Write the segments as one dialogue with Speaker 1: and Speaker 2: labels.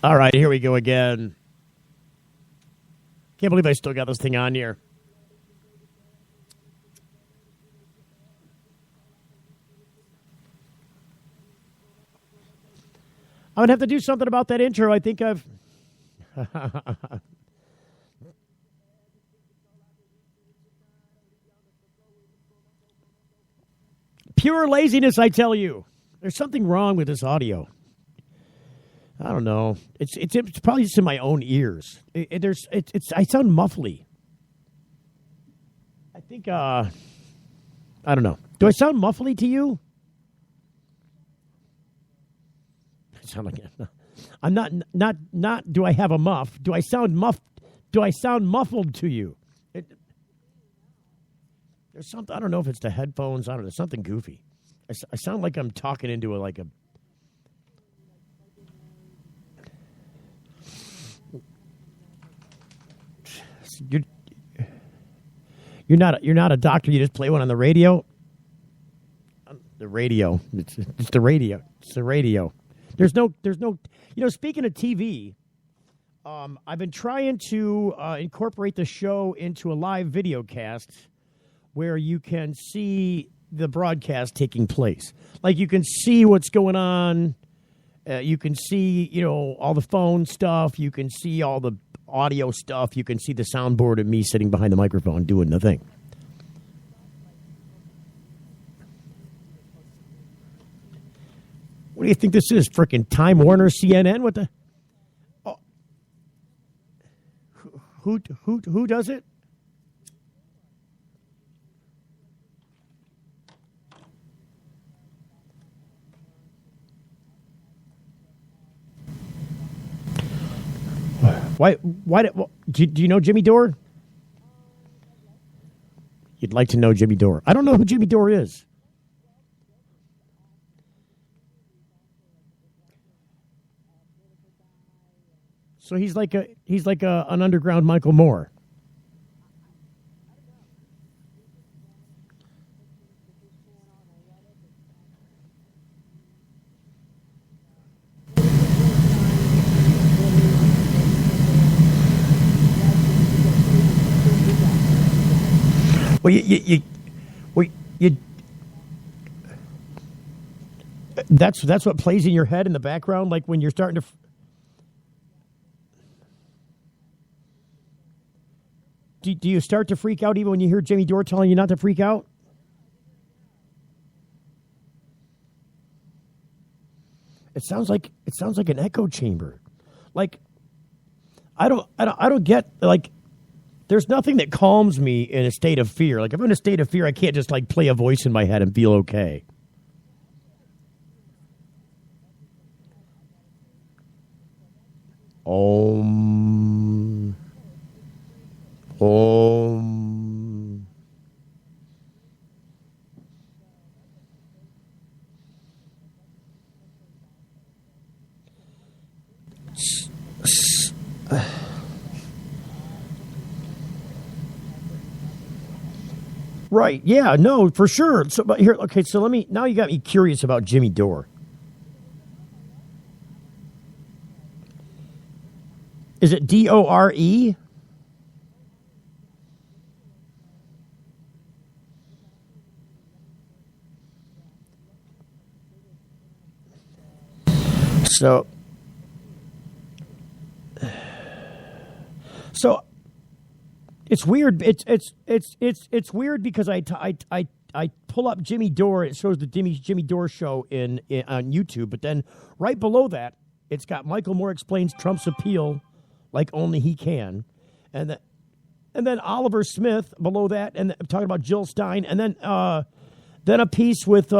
Speaker 1: All right, here we go again. Can't believe I still got this thing on here. I'm going to have to do something about that intro. I think I've... Pure laziness, I tell you. There's something wrong with this audio. I don't know. It's probably just in my own ears. I sound muffly. I think I don't know. Do I sound muffly to you? I sound like I'm not. Do I have a muff? Do I sound muffed? Do I sound muffled to you? There's something. I don't know if it's the headphones. I don't know. Something goofy. I sound like I'm talking into a. You're not a doctor. You just play one on the radio. The radio. It's the radio. It's the radio. There's no. Speaking of TV, I've been trying to incorporate the show into a live video cast where you can see the broadcast taking place. Like you can see what's going on. You can see, all the phone stuff. You can see all the audio stuff. You can see the soundboard of me sitting behind the microphone doing the thing. What do you think this is? Frickin' Time Warner, CNN? What the? Oh. Who does it? Why? Do you know Jimmy Dore? You'd like to know Jimmy Dore. I don't know who Jimmy Dore is. So he's like an underground Michael Moore. Well, you that's what plays in your head in the background, like when you're starting to. Do you start to freak out even when you hear Jimmy Dore telling you not to freak out? It sounds like an echo chamber. Like I don't get, like, there's nothing that calms me in a state of fear. Like if I'm in a state of fear, I can't just like play a voice in my head and feel okay. Om. Right, yeah, no, for sure. So, but here, okay, so now you got me curious about Jimmy Dore. Is it Dore? So it's weird. It's weird because I pull up Jimmy Dore. It shows the Jimmy Dore show on YouTube, but then right below that, it's got Michael Moore explains Trump's appeal like only he can, and then Oliver Smith below that, and talking about Jill Stein, and then a piece with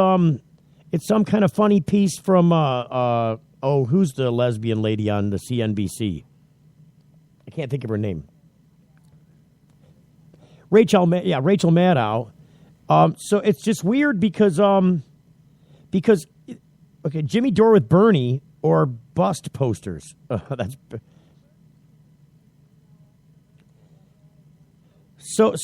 Speaker 1: it's some kind of funny piece from who's the lesbian lady on the CNBC? I can't think of her name. Rachel Maddow. So it's just weird because Jimmy Dore with Bernie or bust posters. That's so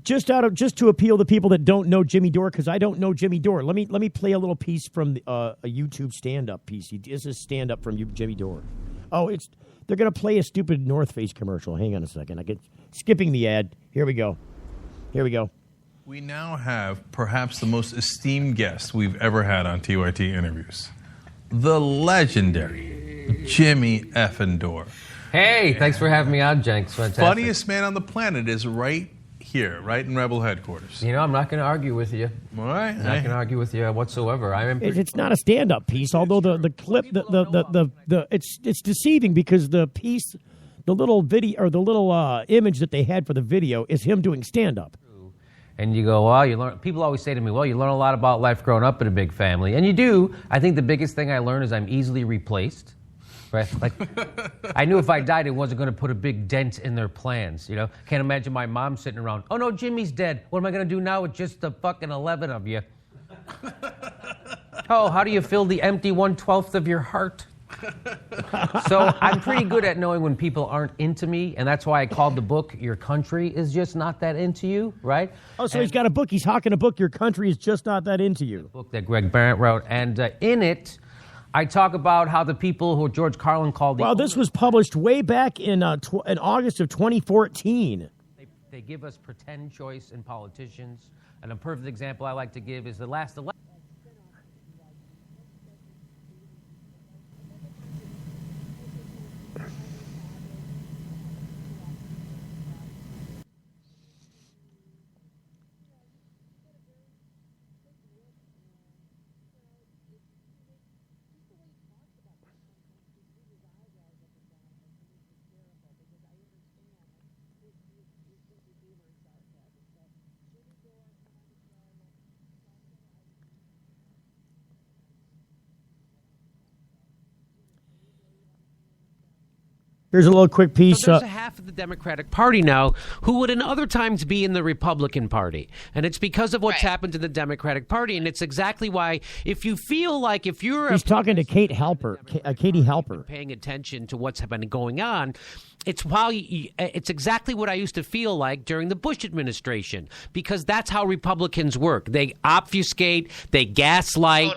Speaker 1: just to appeal to people that don't know Jimmy Dore, because I don't know Jimmy Dore. Let me play a little piece from a YouTube stand-up piece. This is stand-up from Jimmy Dore. Oh, they're going to play a stupid North Face commercial. Hang on a second. I get skipping the ad. Here we go.
Speaker 2: We now have perhaps the most esteemed guest we've ever had on TYT interviews. The legendary Jimmy Effin Dore.
Speaker 3: Hey, thanks for having me on, Jenks. Fantastic.
Speaker 2: Funniest man on the planet is right here, right in Rebel headquarters.
Speaker 3: You know, I'm not going to argue with you.
Speaker 2: All right.
Speaker 3: I'm not going to argue with you whatsoever.
Speaker 1: It's not a stand-up piece, although the clip, it's deceiving because the piece, the little video or the little image that they had for the video is him doing stand-up.
Speaker 3: And you go, well, you learn. People always say to me, well, you learn a lot about life growing up in a big family. And you do. I think the biggest thing I learned is I'm easily replaced. Right? Like, I knew if I died, it wasn't going to put a big dent in their plans. You know, can't imagine my mom sitting around. Oh no, Jimmy's dead. What am I going to do now with just the fucking 11 of you? Oh, how do you fill the empty 1/12 of your heart? So I'm pretty good at knowing when people aren't into me, and that's why I called the book "Your Country is Just Not That Into You." Right?
Speaker 1: Oh, so he's got a book. He's hawking a book. Your country is just not that into you.
Speaker 3: The book that Greg Barrett wrote, and in it. I talk about how the people who George Carlin called the...
Speaker 1: Well, this was published way back in August of 2014.
Speaker 3: They give us pretend choice in politicians. And a perfect example I like to give is the last election.
Speaker 1: Here's a little quick piece.
Speaker 4: So there's a half of the Democratic Party now who would in other times be in the Republican Party. And it's because of what's happened to the Democratic Party. And it's exactly why if you feel like if you're...
Speaker 1: He's talking to Katie Halper.
Speaker 4: Paying attention to what's been going on, it's exactly what I used to feel like during the Bush administration, because that's how Republicans work. They obfuscate, they gaslight,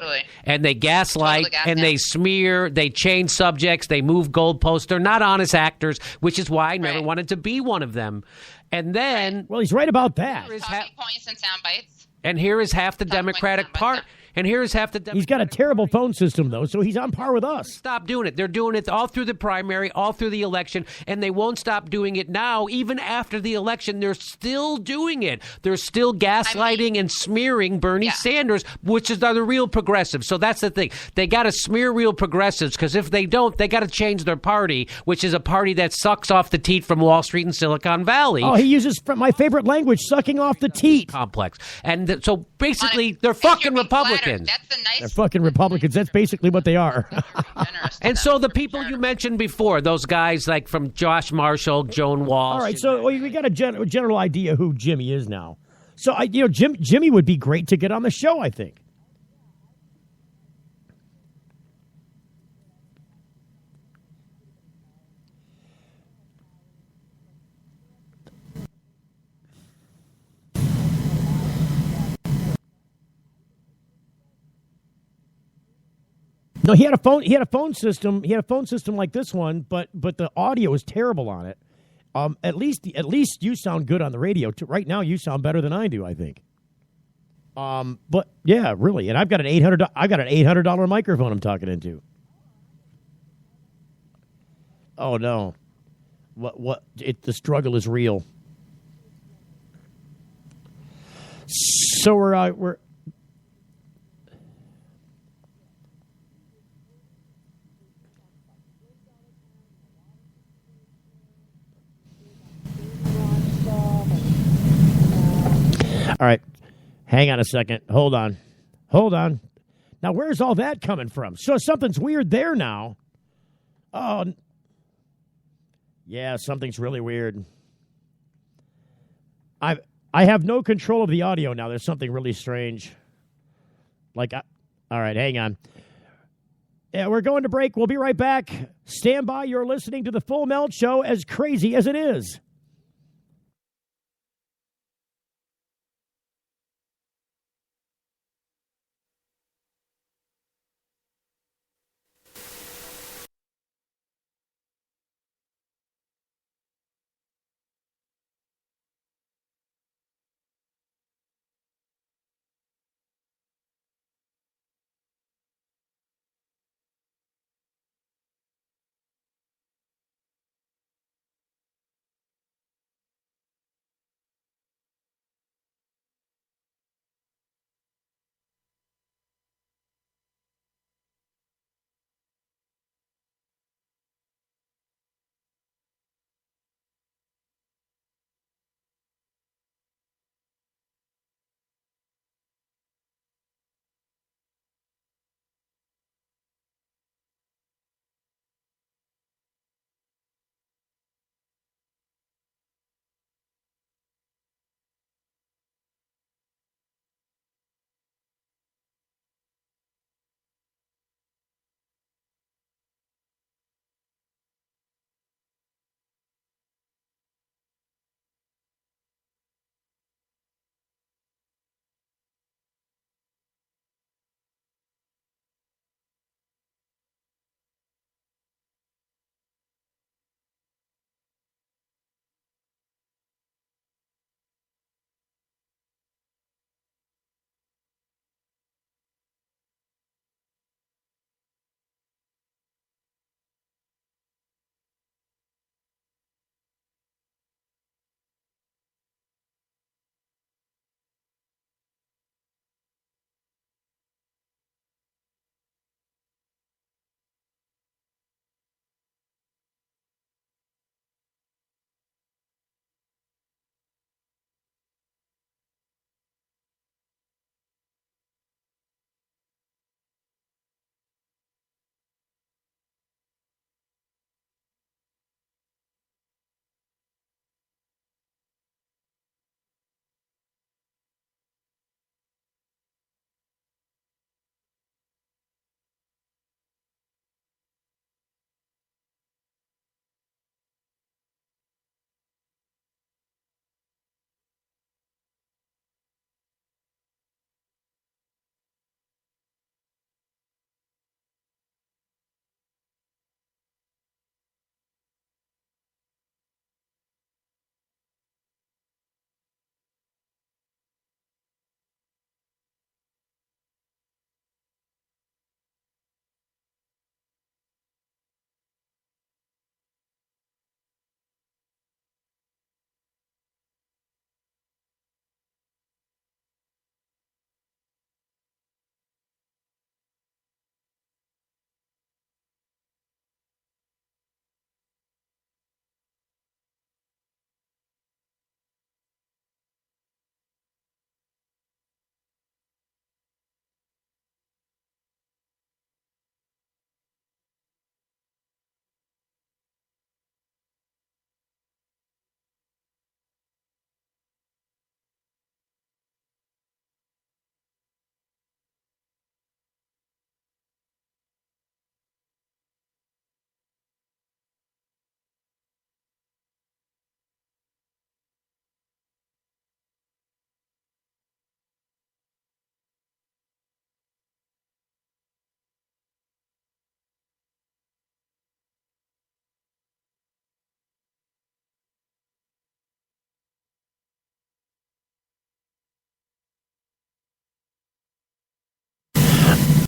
Speaker 4: and they smear, they change subjects, they move goalposts. They're not honest actors, which is why I never wanted to be one of them. And then...
Speaker 1: Well, he's right about that.
Speaker 5: Talking points and sound bites.
Speaker 4: And here is half the Democratic Party. And here's half the Democratic.
Speaker 1: He's got a terrible phone system, though, so he's on par with us.
Speaker 4: Stop doing it. They're doing it all through the primary, all through the election, and they won't stop doing it now. Even after the election, they're still doing it. They're still gaslighting and smearing Bernie Sanders, which are the real progressives. So that's the thing. They got to smear real progressives, because if they don't, they got to change their party, which is a party that sucks off the teat from Wall Street and Silicon Valley.
Speaker 1: Oh, he uses my favorite language, sucking off the teat.
Speaker 4: Complex. And so basically, they're fucking Republicans.
Speaker 5: That's the nice.
Speaker 1: They're fucking Republicans. That's basically what they are.
Speaker 4: And so the people you mentioned before, those guys like from Josh Marshall, Joan Walsh.
Speaker 1: All right, so we got a general idea who Jimmy is now. So Jimmy would be great to get on the show, I think. No, he had a phone. He had a phone system. He had a phone system like this one, but the audio was terrible on it. At least you sound good on the radio. Right now, you sound better than I do, I think. But yeah, really. And I've got an $800 microphone I'm talking into. Oh no, the struggle is real. So we're. All right, hang on a second. Hold on. Now, where's all that coming from? So something's weird there now. Oh, yeah, something's really weird. I have no control of the audio now. There's something really strange. All right, hang on. Yeah, we're going to break. We'll be right back. Stand by. You're listening to the Full Melt Show, as crazy as it is.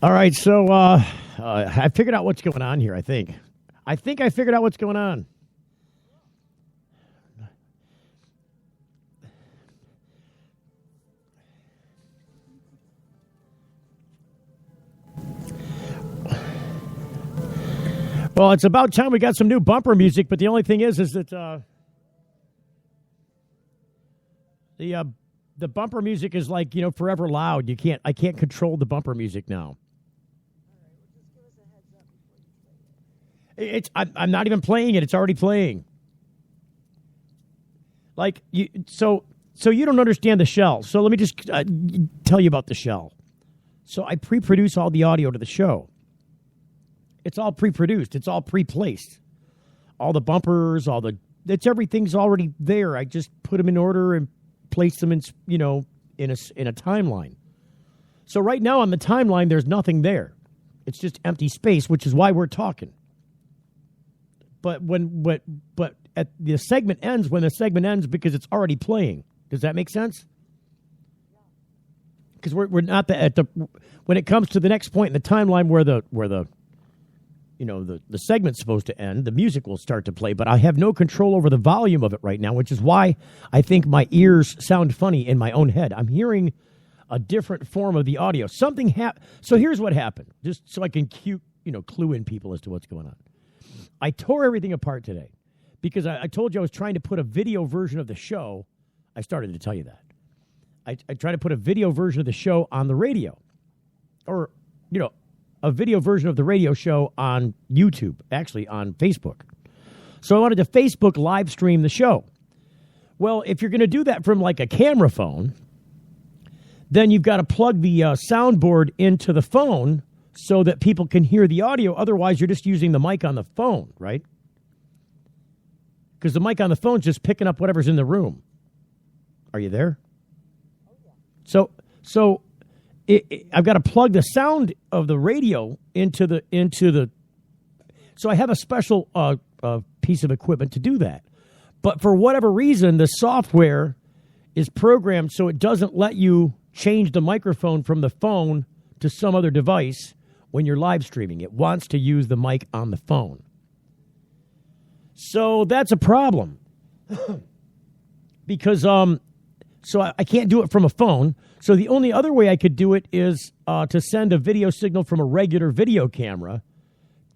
Speaker 1: All right, so I figured out what's going on here, I think I figured out what's going on. Well, it's about time we got some new bumper music, but the only thing is that the bumper music is like, forever loud. I can't control the bumper music now. I'm not even playing it. It's already playing. Like so you don't understand the shell. So let me just tell you about the shell. So I pre-produce all the audio to the show. It's all pre-produced. It's all pre-placed. All the bumpers, everything's already there. I just put them in order and place them in a timeline. So right now on the timeline, there's nothing there. It's just empty space, which is why we're talking. But at the segment ends when the segment ends because it's already playing. Does that make sense? Because we're not when it comes to the next point in the timeline where the segment's supposed to end, the music will start to play, but I have no control over the volume of it right now, which is why I think my ears sound funny in my own head. I'm hearing a different form of the audio. So here's what happened, just so I can clue in people as to what's going on. I tore everything apart today because I told you I was trying to put a video version of the show. I started to tell you that. I tried to put a video version of the show on the radio, or, a video version of the radio show on YouTube, actually on Facebook. So I wanted to Facebook live stream the show. Well, if you're going to do that from like a camera phone, then you've got to plug the soundboard into the phone so that people can hear the audio. Otherwise, you're just using the mic on the phone, right? Because the mic on the phone's just picking up whatever's in the room. Are you there? So I've got to plug the sound of the radio into the. So I have a special piece of equipment to do that. But for whatever reason, the software is programmed so it doesn't let you change the microphone from the phone to some other device when you're live streaming. It wants to use the mic on the phone. So that's a problem. Because so I can't do it from a phone. So the only other way I could do it is to send a video signal from a regular video camera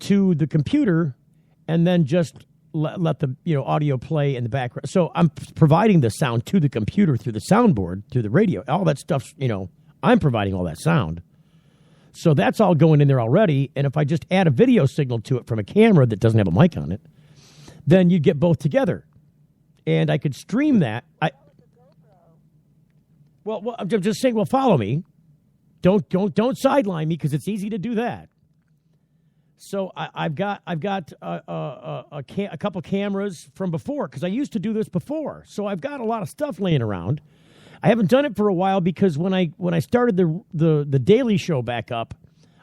Speaker 1: to the computer and then just let the audio play in the background. So I'm providing the sound to the computer through the soundboard, through the radio. All that stuff's, I'm providing all that sound. So that's all going in there already. And if I just add a video signal to it from a camera that doesn't have a mic on it, then you'd get both together. And I could stream that. Well, I'm just saying, follow me. Don't sideline me because it's easy to do that. So I've got a couple cameras from before because I used to do this before. So I've got a lot of stuff laying around. I haven't done it for a while because when I started the Daily Show back up,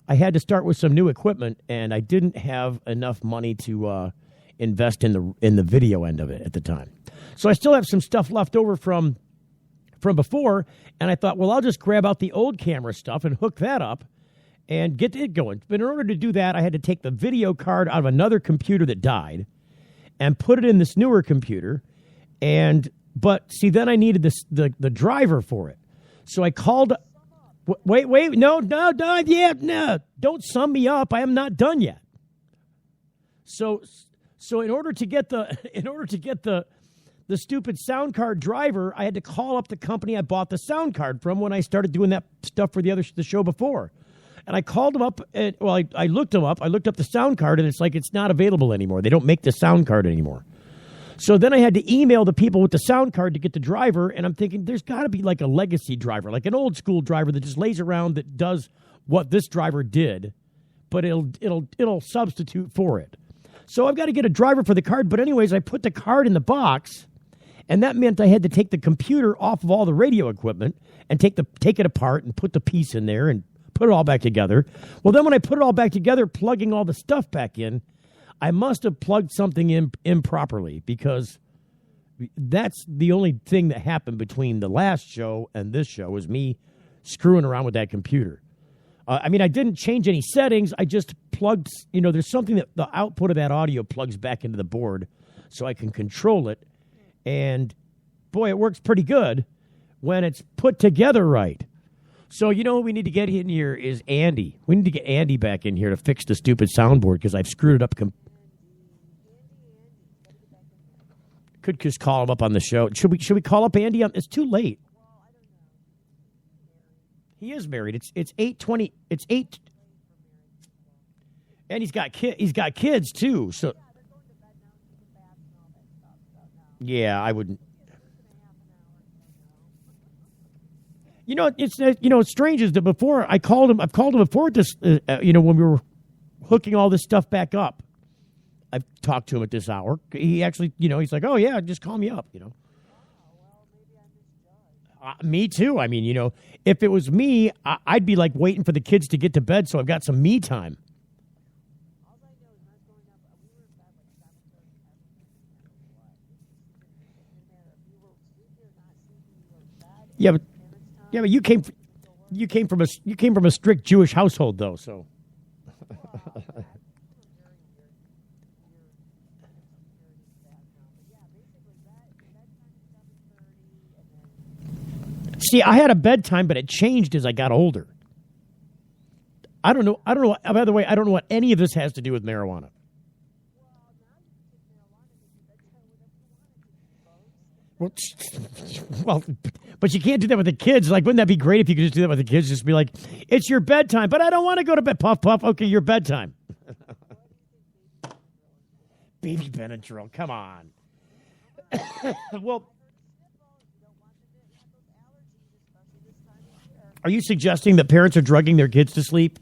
Speaker 1: I had to start with some new equipment and I didn't have enough money to invest in the video end of it at the time. So I still have some stuff left over from before, and I thought, I'll just grab out the old camera stuff and hook that up and get it going. But in order to do that, I had to take the video card out of another computer that died and put it in this newer computer. But see, then I needed the driver for it. So I called. Wait, no, don't sum me up. I am not done yet. So in order to get the stupid sound card driver, I had to call up the company I bought the sound card from when I started doing that stuff for the show before. And I called them up, and I looked them up. I looked up the sound card, and it's like it's not available anymore. They don't make the sound card anymore. So then I had to email the people with the sound card to get the driver, and I'm thinking there's got to be like a legacy driver, like an old school driver that just lays around that does what this driver did, but it'll substitute for it. So I've got to get a driver for the card. But anyways, I put the card in the box. And that meant I had to take the computer off of all the radio equipment and take it apart and put the piece in there and put it all back together. Well, then when I put it all back together, plugging all the stuff back in, I must have plugged something in improperly because that's the only thing that happened between the last show and this show was me screwing around with that computer. I mean, I didn't change any settings. I just plugged, there's something that the output of that audio plugs back into the board so I can control it. And boy, it works pretty good when it's put together right. So, what we need to get in here is Andy. We need to get Andy back in here to fix the stupid soundboard because I've screwed it up. Could just call him up on the show. Should we call up Andy? It's too late. He is married. It's 8:20. It's 8. And he's got kids too. So yeah, I wouldn't. It's strange is that before I've called him before this, when we were hooking all this stuff back up. I've talked to him at this hour. He actually, he's like, oh yeah, just call me up, me too. I mean, if it was me, I'd be like waiting for the kids to get to bed so I've got some me time. Yeah, but you came from a strict Jewish household though, so. See, I had a bedtime, but it changed as I got older. I don't know. By the way, I don't know what any of this has to do with marijuana. Well, but you can't do that with the kids. Like, wouldn't that be great if you could just do that with the kids? Just be like, it's your bedtime, but I don't want to go to bed. Puff, puff. Okay, your bedtime. Baby Benadryl, come on. Well, are you suggesting that parents are drugging their kids to sleep?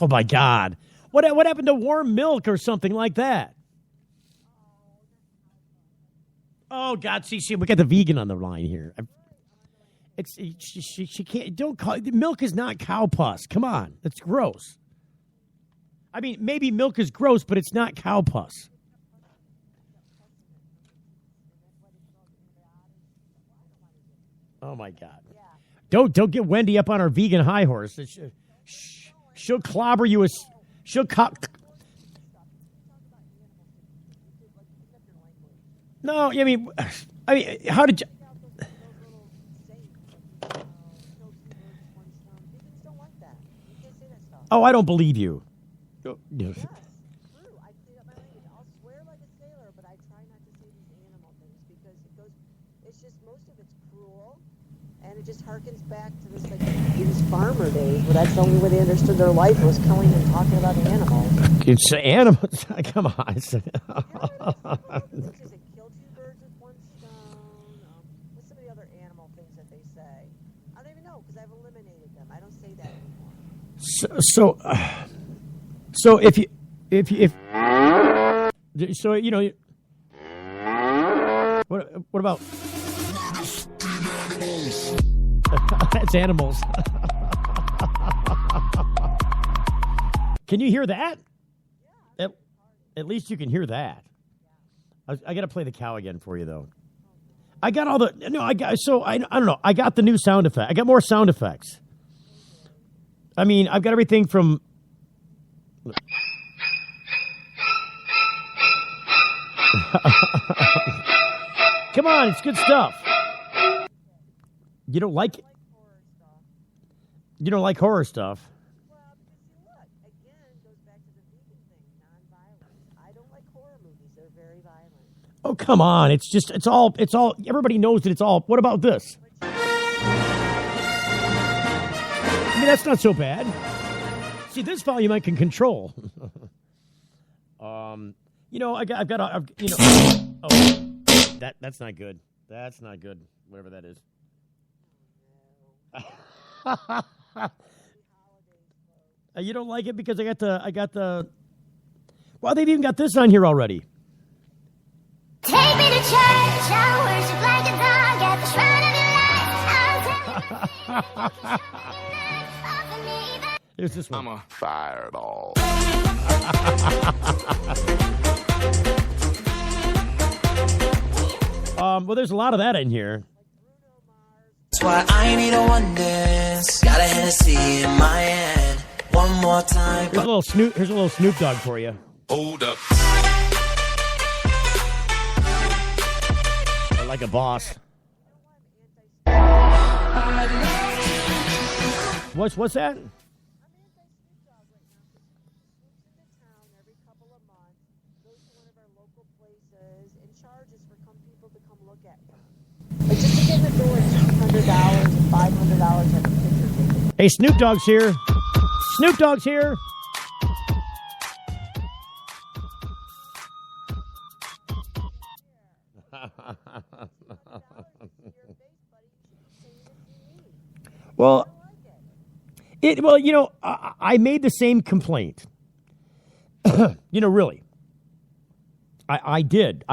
Speaker 1: Oh, my God. What happened to warm milk or something like that? Oh, God. See, we got the vegan on the line here. She can't. Don't call it. Milk is not cow pus. Come on. That's gross. I mean, maybe milk is gross, but it's not cow pus. Oh, my God. Don't get Wendy up on our vegan high horse. She'll clobber you. No, I mean, how did you? Oh, I don't believe you.
Speaker 6: Yes, true. I clean up my language. I'll swear like a sailor, but I try not to say these animal things because it's just most of it's cruel, and it just harkens back to this these farmer days where that's the only way they understood their life was killing and talking about the animals.
Speaker 1: It's animals. Come on.
Speaker 6: What is it? Kill two birds with one stone. What's some of the other animal things that they say? I don't even know because I've eliminated them. I don't say that anymore.
Speaker 1: So if what about that's animals. Can you hear that? At least you can hear that. I got to play the cow again for you though. I got all the I don't know. I got the new sound effect. I got more sound effects. I mean, I've got everything from. Come on, it's good stuff. You don't like it? You don't like horror stuff?
Speaker 6: Well, because look, again, it goes back to the vegan thing, non-violence. I don't like horror movies. They're very violent.
Speaker 1: Oh, come on. It's all, everybody knows that it's all, what about this? I mean, that's not so bad. See, this volume I can control. That's not good. That's not good. Whatever that is. You don't like it because I got the. Well, they've even got this on here already.
Speaker 7: Take me to church, I worship like a dog at the shrine of your life.
Speaker 1: There's this one.
Speaker 8: I'm a fireball.
Speaker 1: Well, there's a lot of that in here.
Speaker 8: That's why I need a one dance. Got a Hennessy in my hand. One more time.
Speaker 1: Here's a little Snoop Dogg for you.
Speaker 9: Hold up.
Speaker 1: Like a boss. What's that?
Speaker 6: Like just to get in the door, it's $200 and $500 at the picture taken.
Speaker 1: Hey, Snoop Dogg's here. Snoop Dogg's here. Well, I made the same complaint. Really. I did.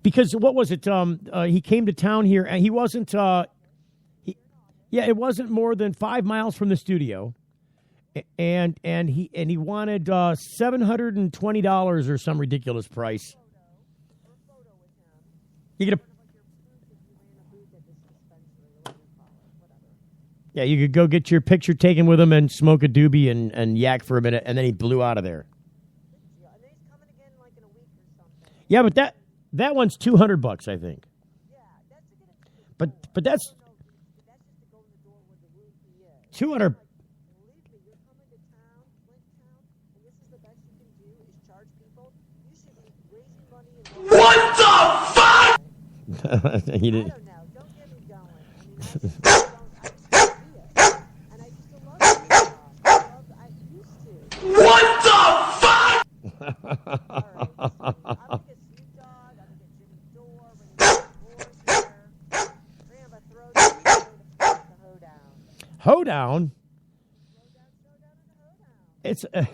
Speaker 1: Because what was it? He came to town here, and he wasn't. It wasn't more than 5 miles from the studio, and he wanted $720 or some ridiculous price. You get a. Yeah, you could go get your picture taken with him and smoke a doobie and yak for a minute, and then he blew out of there. Yeah, but that one's $200, I think. But that's 200.
Speaker 9: What the fuck?
Speaker 1: He didn't.
Speaker 6: Don't get me going. And I used to love it. I used to.
Speaker 9: What the fuck?
Speaker 6: I'm gonna get Snoop Dogg. I'm gonna get Jimmy Dore. We're gonna throw the hoedown.
Speaker 1: Hoedown? It's.
Speaker 6: Over here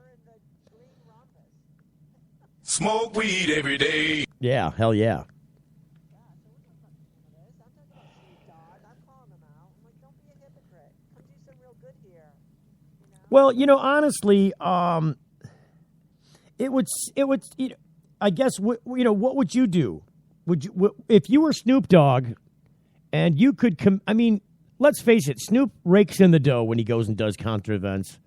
Speaker 6: in the green rumpus.
Speaker 9: Smoke weed every day.
Speaker 1: Yeah, hell yeah. Well, honestly, it would. I guess. What would you do? If you were Snoop Dogg, and you could let's face it, Snoop rakes in the dough when he goes and does concert events,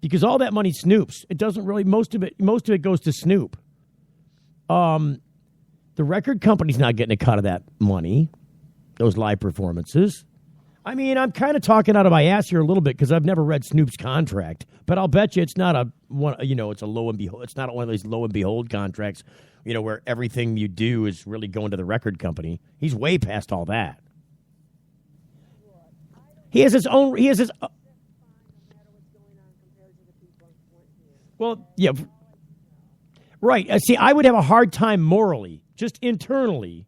Speaker 1: because all that money Snoop's. It doesn't really. Most of it goes to Snoop. The record company's not getting a cut of that money. Those live performances. I'm kind of talking out of my ass here a little bit because I've never read Snoop's contract, but I'll bet you it's not it's a low and behold. It's not one of these low and behold contracts, where everything you do is really going to the record company. He's way past all that. He has his own. Well, yeah, right. See, I would have a hard time morally, just internally,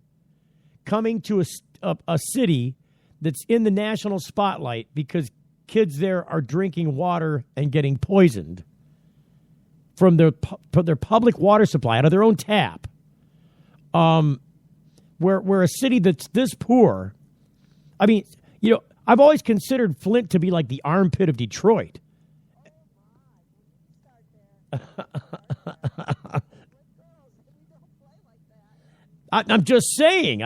Speaker 1: coming to a city that's in the national spotlight because kids there are drinking water and getting poisoned from their public water supply out of their own tap. Where a city that's this poor, I've always considered Flint to be like the armpit of Detroit. I'm just saying.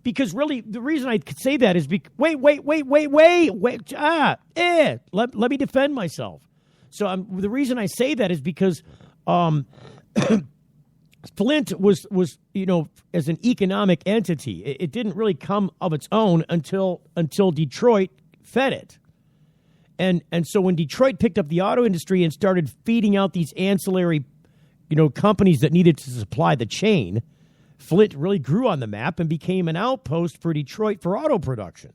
Speaker 1: Because really, the reason I could say that is wait. Let me defend myself. So the reason I say that is because Flint was as an economic entity, it didn't really come of its own until Detroit fed it. And so when Detroit picked up the auto industry and started feeding out these ancillary, companies that needed to supply the chain, Flint really grew on the map and became an outpost for Detroit for auto production.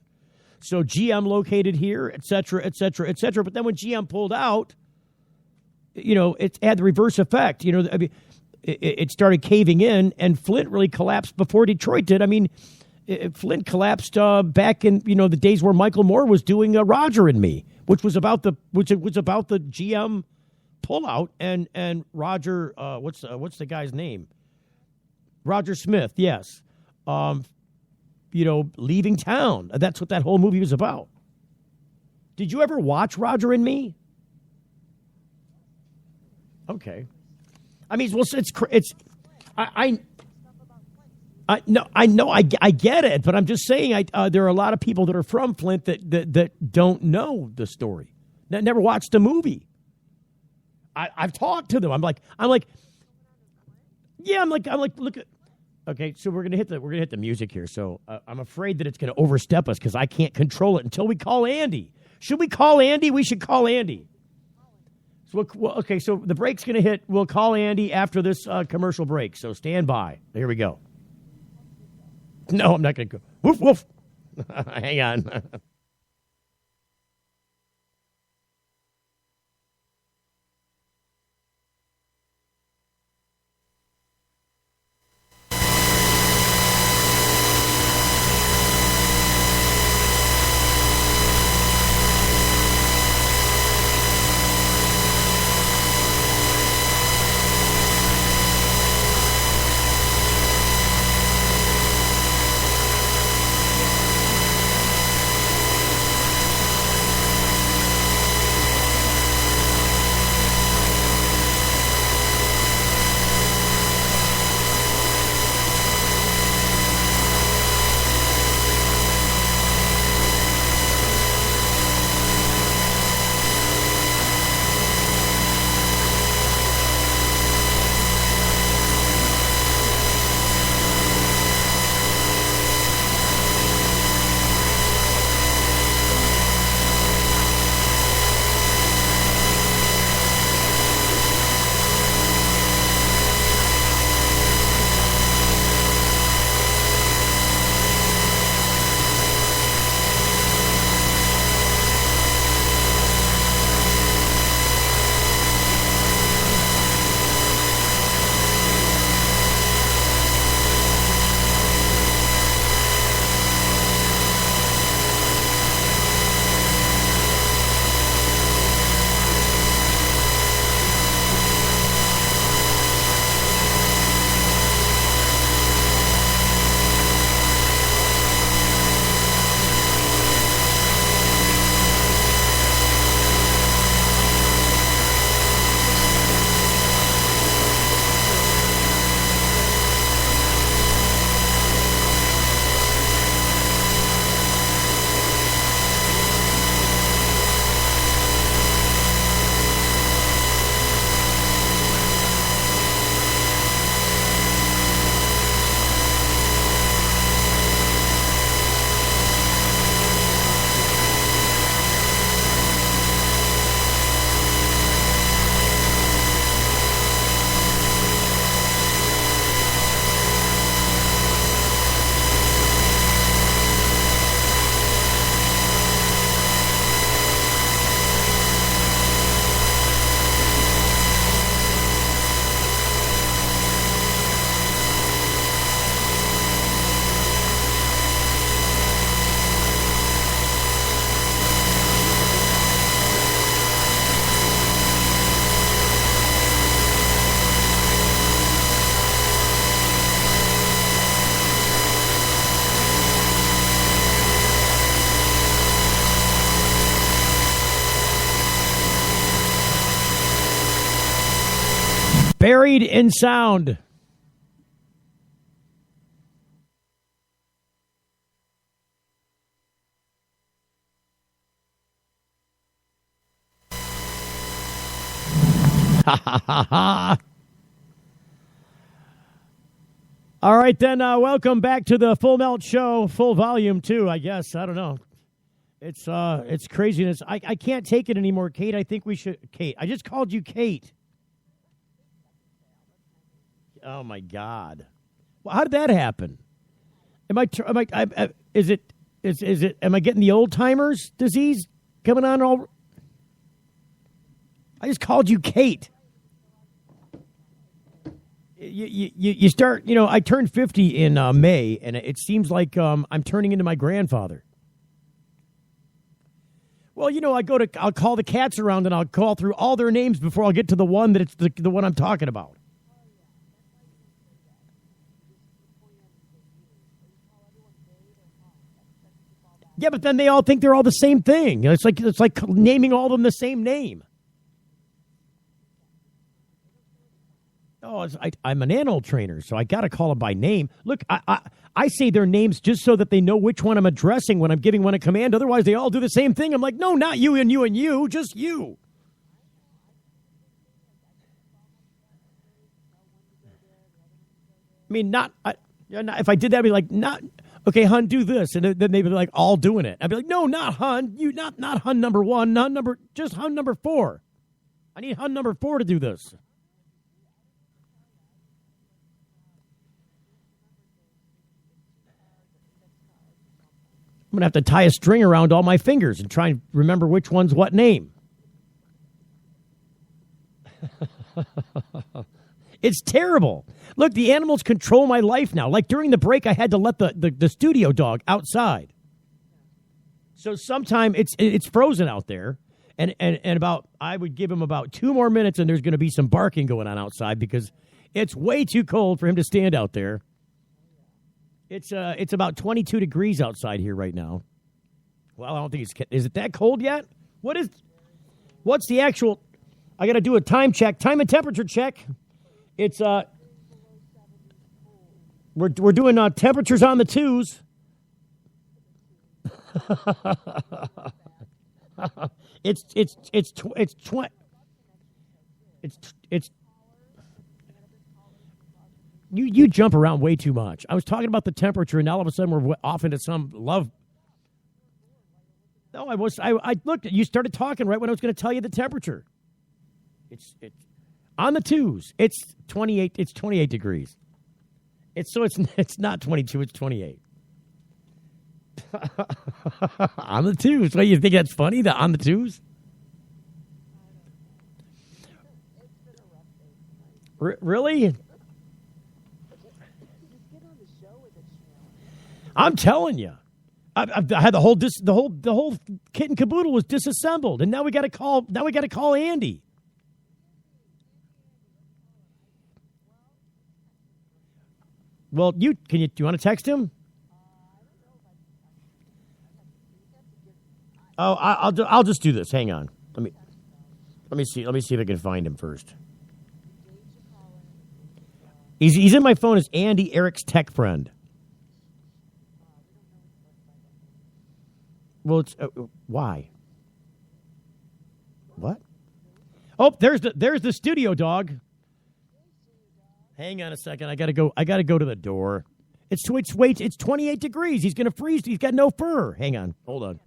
Speaker 1: So GM located here, et cetera, et cetera, et cetera. But then when GM pulled out, it had the reverse effect. It started caving in, and Flint really collapsed before Detroit did. Flint collapsed back in the days where Michael Moore was doing Roger and Me, which was about the GM pullout and Roger. What's the guy's name? Roger Smith. Yes, leaving town. That's what that whole movie was about. Did you ever watch Roger and Me? Okay. I know, I get it, but I'm just saying, there are a lot of people that are from Flint that don't know the story, that never watched the movie. I've talked to them. I'm like, yeah, I'm like, look at. Okay, so we're gonna hit the music here. So I'm afraid that it's gonna overstep us because I can't control it until we call Andy. Should we call Andy? We should call Andy. So okay, so the break's gonna hit. We'll call Andy after this commercial break. So stand by. Here we go. No, I'm not gonna go. Woof woof. Hang on. Buried in sound. All right, then. Welcome back to the Full Melt Show, full volume 2, I guess. I don't know. It's craziness. I can't take it anymore, Kate. I think we should. Kate, I just called you Kate. Oh my God! Well, how did that happen? Am I getting the old timers disease coming on? I just called you Kate. You start. You know, I turned 50 in May, and it seems like I'm turning into my grandfather. Well, you know, I'll call the cats around, and I'll call through all their names before I'll get to the one that it's the one I'm talking about. Yeah, but then they all think they're all the same thing. It's like naming all of them the same name. Oh, I'm an animal trainer, so I got to call them by name. Look, I say their names just so that they know which one I'm addressing when I'm giving one a command. Otherwise, they all do the same thing. I'm like, no, not you and you and you, just you. I mean, if I did that, I'd be like, not, okay, hun, do this. And then they'd be like, all doing it. I'd be like, no, not hun. Not hun number one, just hun number 4. I need hun number 4 to do this. I'm going to have to tie a string around all my fingers and try and remember which one's what name. It's terrible. Look, the animals control my life now. Like during the break, I had to let the studio dog outside. So sometime it's frozen out there. And I would give him about 2 more minutes and there's going to be some barking going on outside because it's way too cold for him to stand out there. It's about 22 degrees outside here right now. Well, I don't think is it that cold yet? What's the actual, I got to do a time and temperature check. It's, we're doing temperatures on the 2s. You jump around way too much. I was talking about the temperature, and all of a sudden we're off into some love. No, I looked. You started talking right when I was going to tell you the temperature. It's on the 2s. It's 28. It's 28 degrees. It's not 22. It's 28. On the 2s. So you think that's funny? On the 2s? Really? I'm telling you, I had the whole kit and caboodle was disassembled, and now we got to call Andy. Well, do you want to text him? Oh, I'll just do this. Hang on. Let me see if I can find him first. He's in my phone as Andy, Eric's tech friend. Well, it's why? What? Oh, there's the studio dog. Hang on a second. I gotta go to the door. It's 28 degrees. He's gonna freeze. He's got no fur. Hang on. Hold on.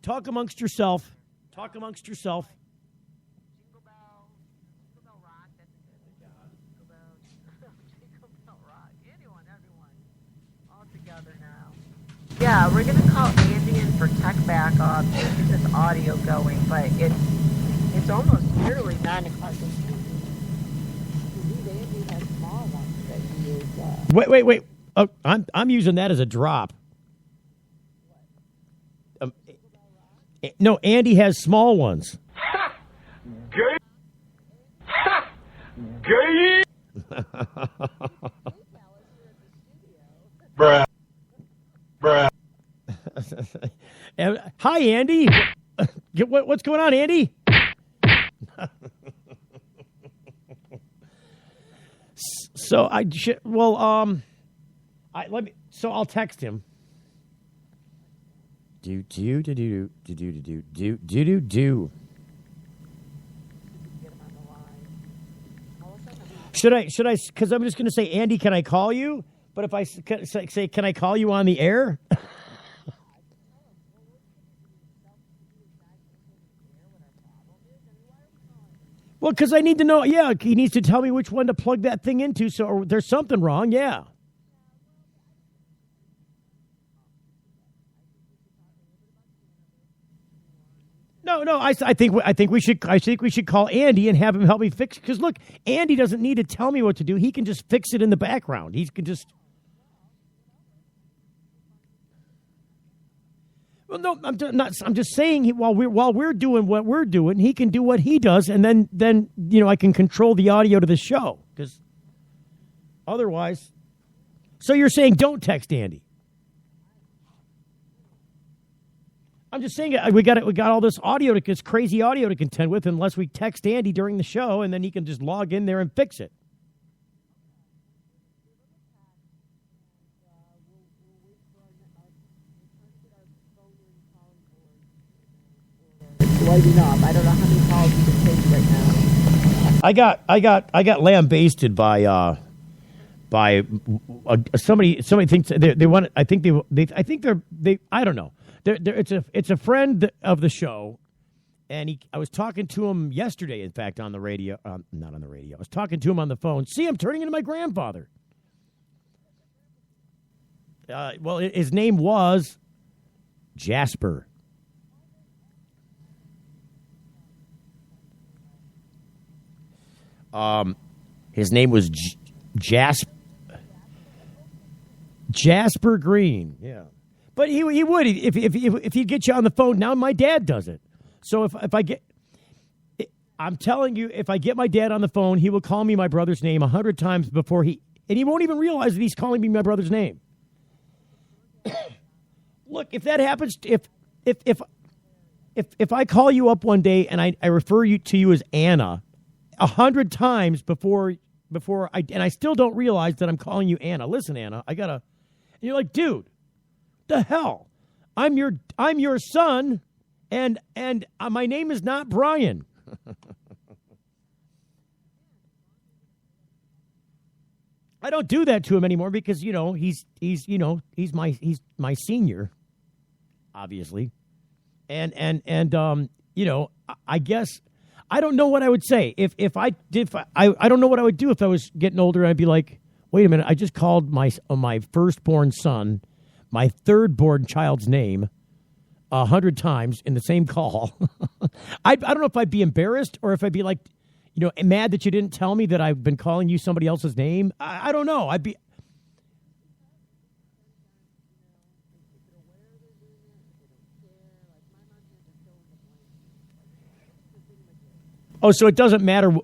Speaker 1: Talk amongst yourself. Talk amongst yourself.
Speaker 6: Yeah, we're gonna call Andy in for tech backup to get this audio going, but it's almost literally 9 o'clock. Andy has small ones that he is.
Speaker 1: Wait. Oh, I'm using that as a drop. No, Andy has small ones.
Speaker 9: Gay. Gay. Bruh.
Speaker 1: Hi, Andy. What's going on, Andy? So I'll text him. Do. Should I? Because I'm just going to say, Andy, can I call you? But if I say, can I call you on the air? Well, because I need to know. Yeah, he needs to tell me which one to plug that thing into. So there's something wrong. Yeah. No. I think we should call Andy and have him help me fix. Because look, Andy doesn't need to tell me what to do. He can just fix it in the background. He can just. Well, no, I'm just saying. While we're doing what we're doing, he can do what he does, and then I can control the audio to the show. Because otherwise, so you're saying don't text Andy? I'm just saying we got all this this crazy audio to contend with unless we text Andy during the show and then he can just log in there and fix it.
Speaker 6: Lighting up. I don't know how many calls you can take right now.
Speaker 1: I got lambasted by somebody thinks they want. I think they I don't know. It's a friend of the show, and I was talking to him yesterday. In fact, on the radio, not on the radio. I was talking to him on the phone. See, I'm turning into my grandfather. Well, his name was Jasper. His name was Jasper Green. Yeah, but he would if he'd get you on the phone. Now my dad does it. So if I get, I'm telling you, if I get my dad on the phone, he will call me my brother's name 100 times before and he won't even realize that he's calling me my brother's name. Look, if that happens, if I call you up one day and I refer to you as Anna 100 times before I still don't realize that I'm calling you Anna. Listen, Anna, and you're like, dude, the hell, I'm your son, and my name is not Brian. I don't do that to him anymore because he's my senior, obviously, and I guess. I don't know what I would say if I don't know what I would do if I was getting older. I'd be like, wait a minute, I just called my firstborn son, my third-born child's name 100 times in the same call. I don't know if I'd be embarrassed or if I'd be like, mad that you didn't tell me that I've been calling you somebody else's name. I don't know. I'd be. Oh, so it doesn't matter.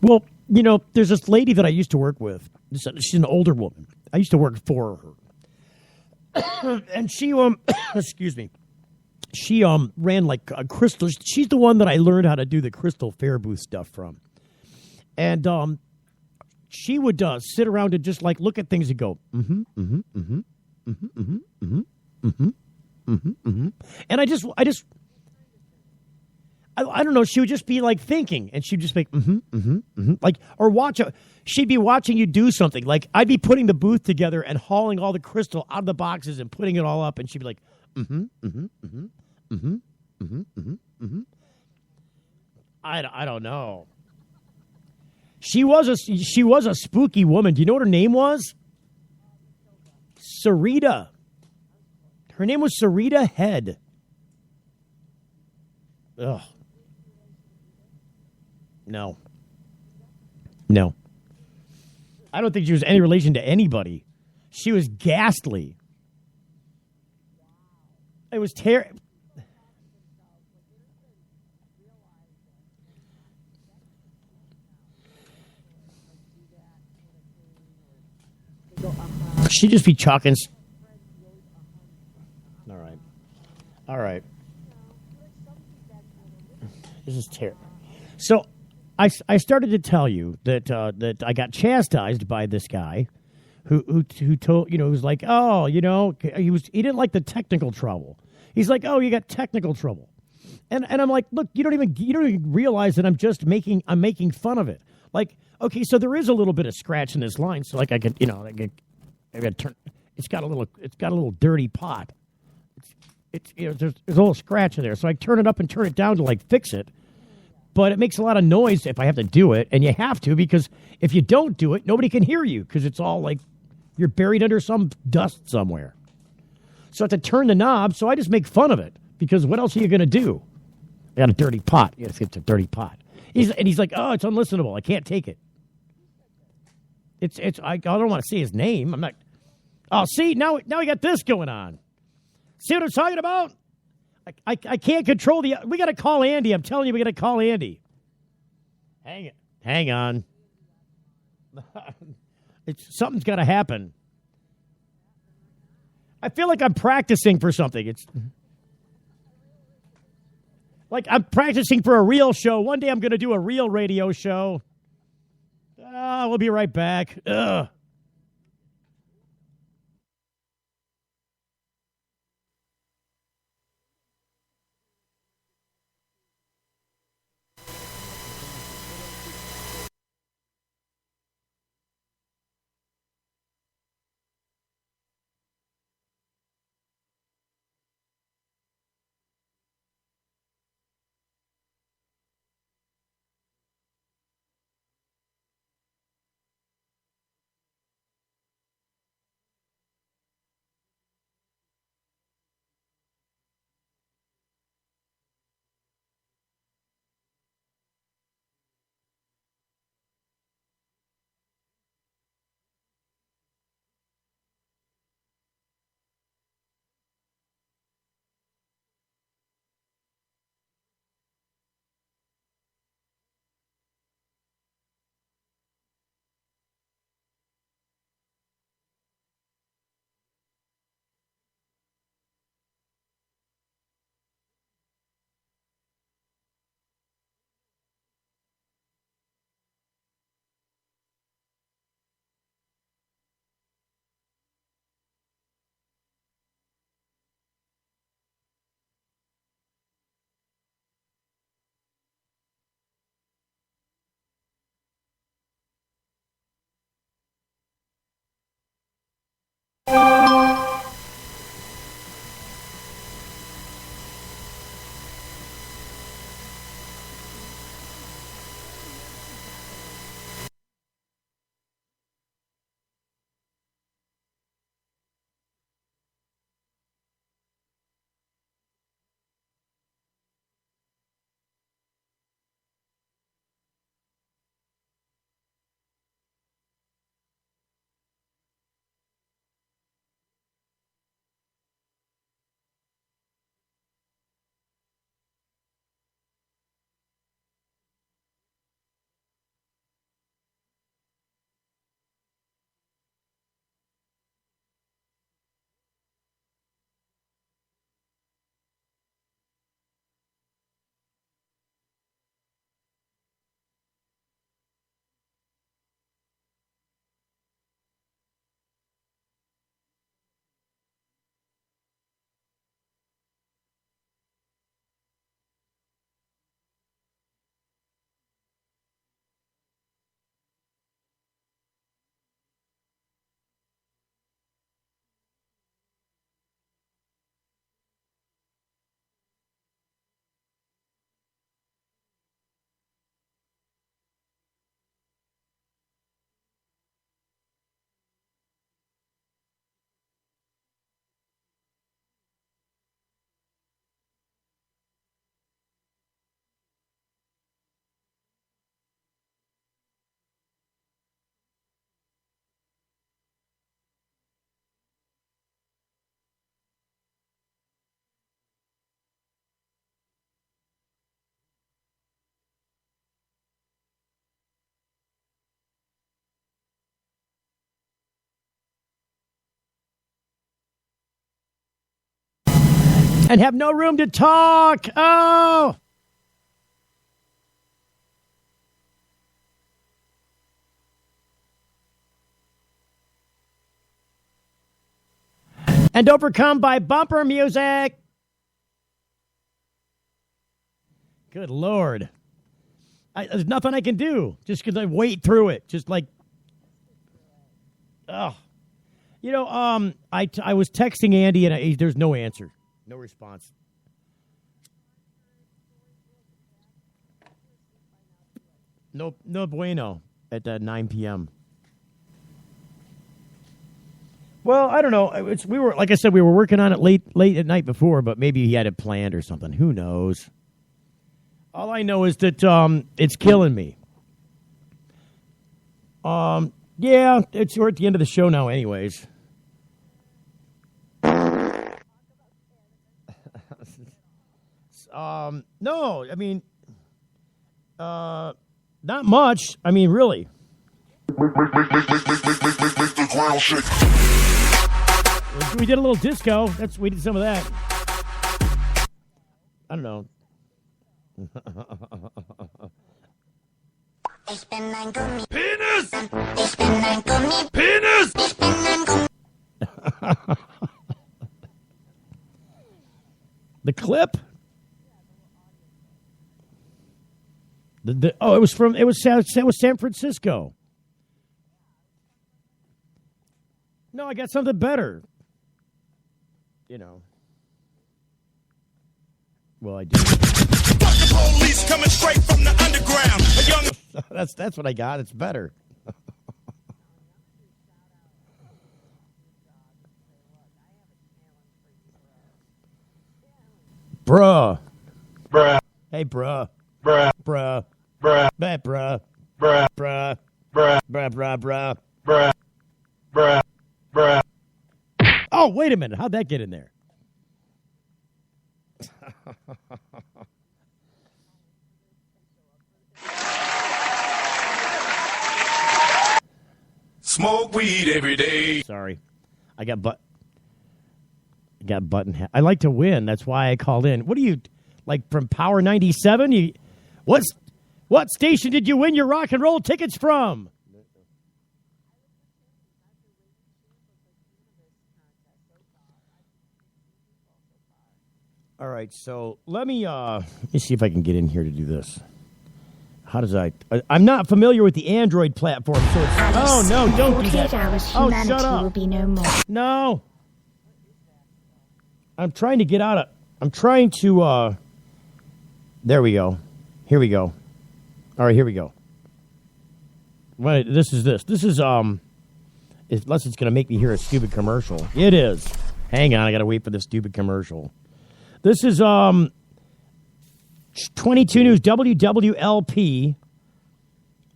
Speaker 1: Well, there's this lady that I used to work with. She's an older woman. I used to work for her. And she, excuse me, she ran like a crystal. She's the one that I learned how to do the crystal fair booth stuff from. And she would sit around and just like look at things and go, And I don't know. She would just be like thinking, and she'd just be like, like, or watch. She'd be watching you do something. Like I'd be putting the booth together and hauling all the crystal out of the boxes and putting it all up, and she'd be like, I don't know. She was a spooky woman. Do you know what her name was? Sarita. Her name was Sarita Head. Ugh. No. I don't think she was any relation to anybody. She was ghastly. It was terrible. She'd just be chalking. All right. This is terrible. So I started to tell you that I got chastised by this guy who told, who's like, oh, he didn't like the technical trouble. He's like, oh, you got technical trouble. And I'm like, look, you don't even realize that I'm making fun of it. Like, okay, so there is a little bit of scratch in this line. So like I could turn, it's got a little dirty pot. There's a little scratch in there. So I turn it up and turn it down to like fix it. But it makes a lot of noise if I have to do it. And you have to, because if you don't do it, nobody can hear you because it's all like you're buried under some dust somewhere. So I have to turn the knob. So I just make fun of it because what else are you going to do? I got a dirty pot. Yes, it's a dirty pot. He's like, oh, it's unlistenable. I can't take it. I don't want to say his name. I'm not. Oh, see, now we got this going on. See what I'm talking about? I can't control we got to call Andy. I'm telling you, we got to call Andy. Hang on. Something's got to happen. I feel like I'm practicing for something. It's like I'm practicing for a real show. One day I'm going to do a real radio show. We'll be right back. Ugh. And have no room to talk. Oh. And overcome by bumper music. Good Lord. There's nothing I can do. Just because I wait through it. Just like, oh. You know, I was texting Andy and there's no answer. No response. No bueno at 9 p.m. Well, I don't know. We were, like I said, we were working on it late at night before, but maybe he had it planned or something. Who knows? All I know is that it's killing me. Yeah, we're at the end of the show now anyways. No, I mean, not much. I mean, really. We did a little disco. We did some of that. I don't know.
Speaker 9: Penis! Penis!
Speaker 1: The clip? It was San Francisco. No, I got something better. You know. Well, I do.
Speaker 9: Police coming straight from the underground.
Speaker 1: That's what I got. It's better. Bruh. Hey, bruh. Bruh. Bruh. Bruh. Bruh. Bruh. Bruh. Bruh. Bruh. Bruh. Bruh. Oh, wait a minute. How'd that get in there?
Speaker 9: Smoke weed every day.
Speaker 1: Sorry. I got button. I like to win. That's why I called in. What are you, like from Power 97? What station did you win your rock and roll tickets from? All right, so let me see if I can get in here to do this. How does I'm not familiar with the Android platform, so it's... Oh, no, don't do that. Oh, shut up.
Speaker 7: Will be no more.
Speaker 1: No. I'm trying to get out of... I'm trying to... There we go. Here we go. All right, here we go. Wait, this is... Unless it's going to make me hear a stupid commercial. It is. Hang on, I got to wait for this stupid commercial. This is 22 News WWLP.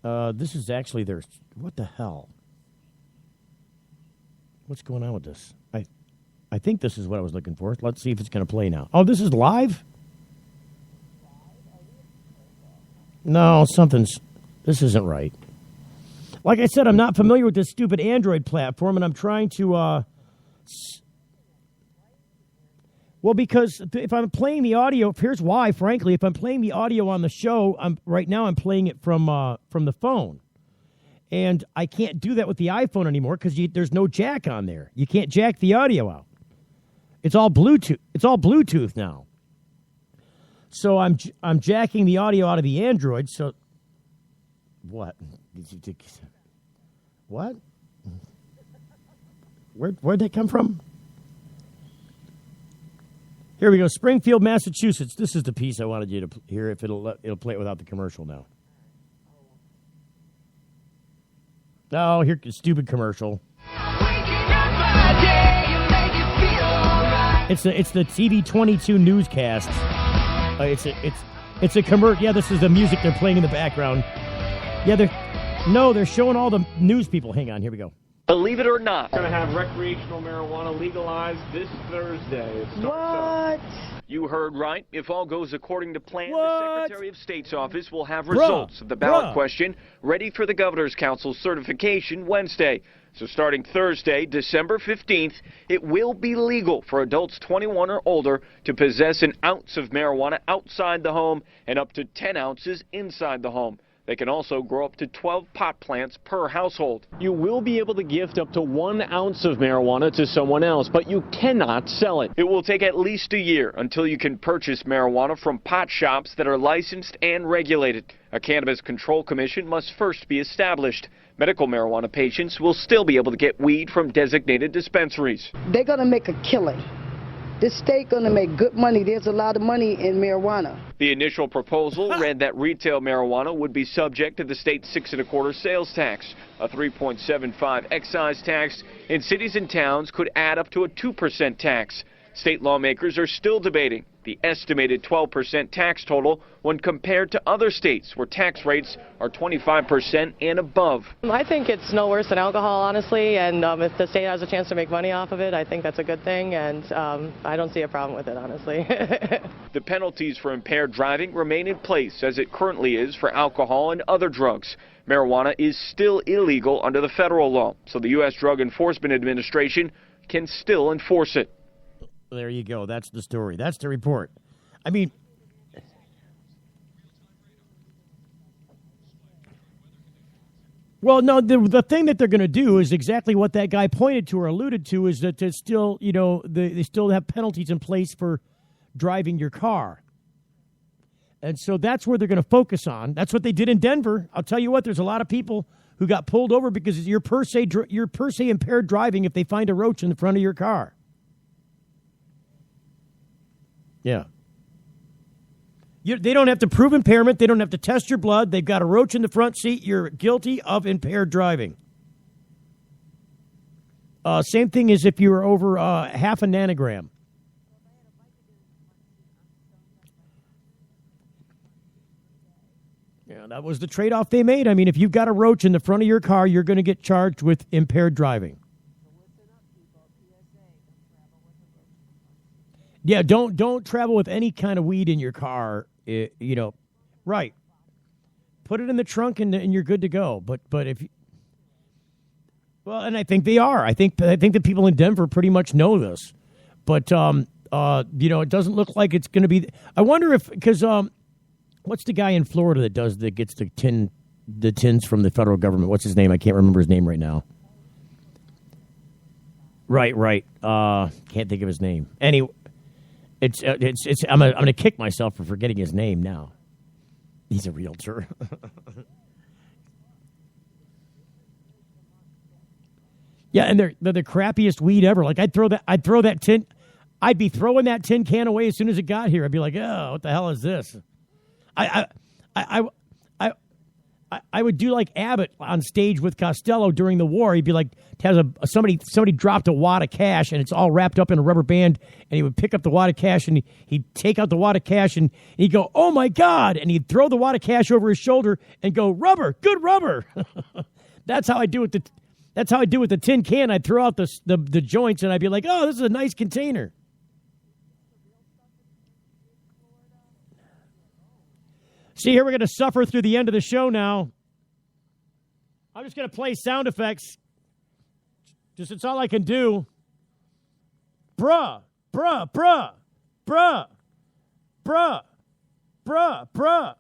Speaker 1: This is actually their... What the hell? What's going on with this? I think this is what I was looking for. Let's see if it's going to play now. Oh, this is live? No, this isn't right. Like I said, I'm not familiar with this stupid Android platform, and I'm trying to... Well, because if I'm playing the audio, here's why, frankly. If I'm playing the audio on the show, right now I'm playing it from the phone. And I can't do that with the iPhone anymore because there's no jack on there. You can't jack the audio out. It's all Bluetooth. It's all Bluetooth now. So I'm jacking the audio out of the Android. So what? What? Where'd that come from? Here we go, Springfield, Massachusetts. This is the piece I wanted you to hear. If it'll play it without the commercial now. Oh, here's a stupid commercial. It's the TV 22 newscast. It's a commercial. Yeah, this is the music they're playing in the background. Yeah, they're showing all the news people. Hang on, here we go.
Speaker 10: Believe it or not.
Speaker 11: We're going to have recreational marijuana legalized this Thursday.
Speaker 10: What? You heard right. If all goes according to plan, the Secretary of State's office will have results of the ballot question ready for the Governor's Council certification Wednesday. So starting Thursday, December 15th, it will be legal for adults 21 or older to possess an ounce of marijuana outside the home and up to 10 ounces inside the home. They can also grow up to 12 pot plants per household.
Speaker 11: You will be able to gift up to 1 ounce of marijuana to someone else, but you cannot sell it.
Speaker 10: It will take at least a year until you can purchase marijuana from pot shops that are licensed and regulated. A Cannabis Control Commission must first be established. Medical marijuana patients will still be able to get weed from designated dispensaries.
Speaker 12: They're going to make a killing. This state going to make good money. There's a lot of money in marijuana.
Speaker 10: The initial proposal read that retail marijuana would be subject to the state's 6 1/4 sales tax. A 3.75 excise tax in cities and towns could add up to a 2% tax. State lawmakers are still debating the estimated 12% tax total when compared to other states where tax rates are 25% and above.
Speaker 13: I think it's no worse than alcohol, honestly, and if the state has a chance to make money off of it, I think that's a good thing, and I don't see a problem with it, honestly.
Speaker 10: The penalties for impaired driving remain in place as it currently is for alcohol and other drugs. Marijuana is still illegal under the federal law, so the U.S. Drug Enforcement Administration can still enforce it.
Speaker 1: There you go. That's the story. That's the report. I mean, well, no, the thing that they're going to do is exactly what that guy pointed to or alluded to, is that there's still, they still have penalties in place for driving your car. And so that's where they're going to focus on. That's what they did in Denver. I'll tell you what, there's a lot of people who got pulled over because you're per se impaired driving if they find a roach in the front of your car. Yeah. They don't have to prove impairment. They don't have to test your blood. They've got a roach in the front seat. You're guilty of impaired driving. Same thing as if you were over half a nanogram. Yeah, that was the trade-off they made. I mean, if you've got a roach in the front of your car, you're going to get charged with impaired driving. Yeah, don't travel with any kind of weed in your car. Right. Put it in the trunk and you're good to go. But if and I think they are. I think the people in Denver pretty much know this. But it doesn't look like it's going to be. I wonder if because what's the guy in Florida that gets the tins from the federal government? What's his name? I can't remember his name right now. Right. Can't think of his name. Anyway. It's. I'm gonna kick myself for forgetting his name now. He's a realtor. Yeah, and they're the crappiest weed ever. Like I'd be throwing that tin can away as soon as it got here. I'd be like, oh, what the hell is this? I would do like Abbott on stage with Costello during the war. He'd be like, somebody dropped a wad of cash and it's all wrapped up in a rubber band, and he would pick up the wad of cash and he'd take out the wad of cash and he'd go, oh my God, and he'd throw the wad of cash over his shoulder and go, rubber, good rubber. That's how I do it. That's how I do with the tin can. I'd throw out the joints and I'd be like, oh, this is a nice container. See, here we're going to suffer through the end of the show now. I'm just going to play sound effects. Just it's all I can do. Bruh, bruh, bruh, bruh, bruh, bruh, bruh.